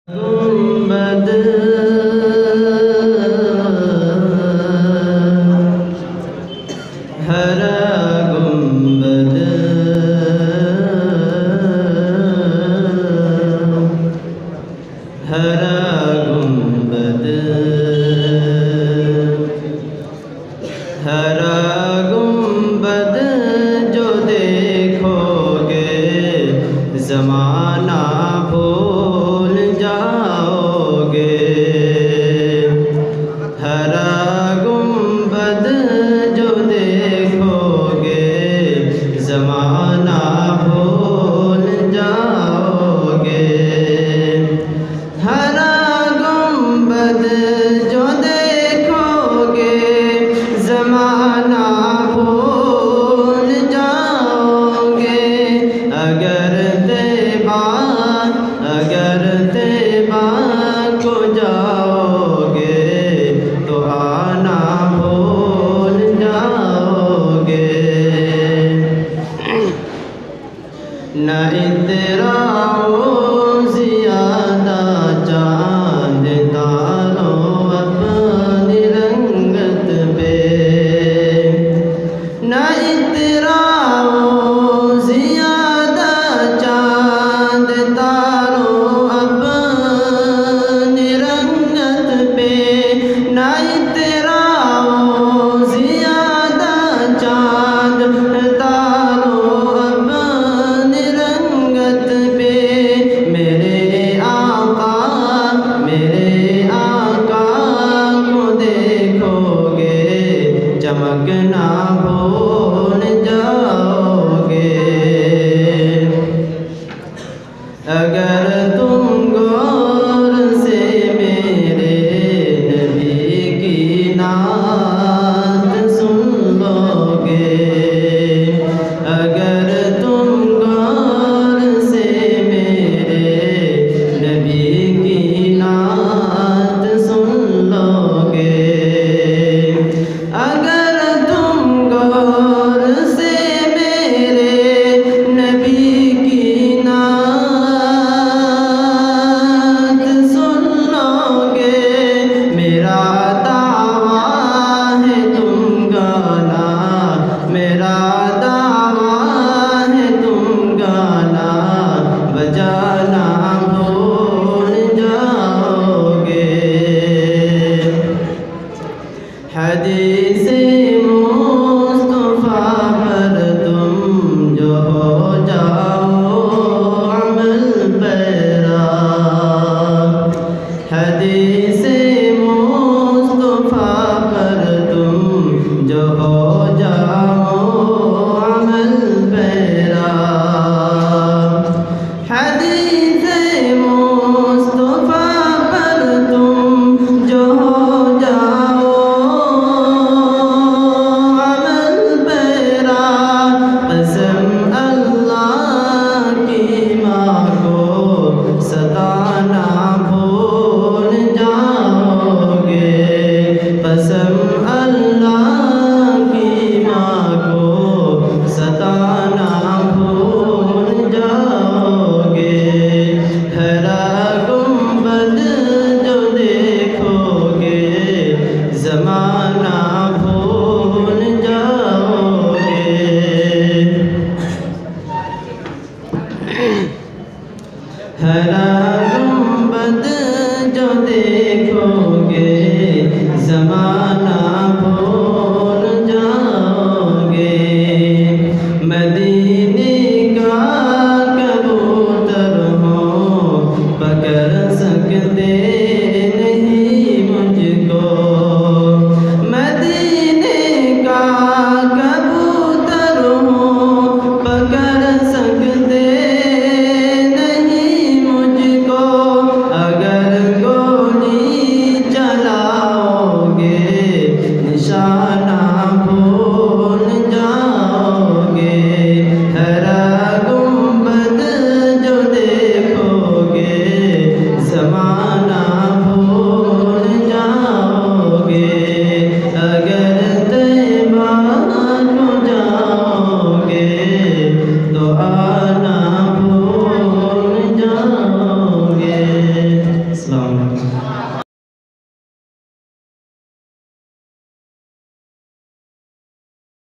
गुंबद हरा गुंबद हरा गुंबद हरा गुंबद जो देखोगे ज़माना भूल जाओगे। हरा गुंबद जो देखोगे ज़माना भूल जाओगे। हरा गुंबद जो देखोगे ज़माना भूल जाओगे। अगर तैबा को जाओगे तो आना भूल जाओगे। न इतराओ ज़ियादा चाँद तारों अपनी रंगत पे। न इतराओ ज़ियादा चाँद तारों अपनी रंगत पे। न इतराओ ज़ियादा चाँद तारों अपनी रंगत पे। मेरे आका को देखोगे चमकना भूल जाओगे। अगर तुम गौर से मेरे नबी की नात सुन लोगे। अगर तुम गौर से मेरे नबी की नात सुन लोगे। अगर तुम गौर से मेरे नबी की नात सुन लोगे। मेरा दावा है तुम गाना, मेरा दावा है तुम गाना बजाना भूल जाओगे। हदीसे मुस्तफा पर तुम जो हो जाओ अमल पैरा। हदीसे मुस्तफा पर तुम जो हो जाओ अमल पैरा। हदीसे मुस्तफा पर तुम जो हो जाओ अमल पैरा। कसम अल्लाह की माँ को सताना भूल जाओगे। कसम अल्लाह की माँ को सताना भूल जाओगे। हरा गुंबद जो देखोगे ज़माना भूल जाओगे। हरा गुंबद जो देखोगे ज़माना भूल जाओगे। मदीने का कबूतर हो पकड़ सकते नहीं मुझको। मदीने का कबूतर हो पकड़ सकते नहीं मुझको। अगर गोली चलाओगे निशाना भूल जाओगे। हरा गुंबद जो देखोगे ज़माना भूल जाओगे। अगर तैबा को जाओगे तो आना भूल जाओगे।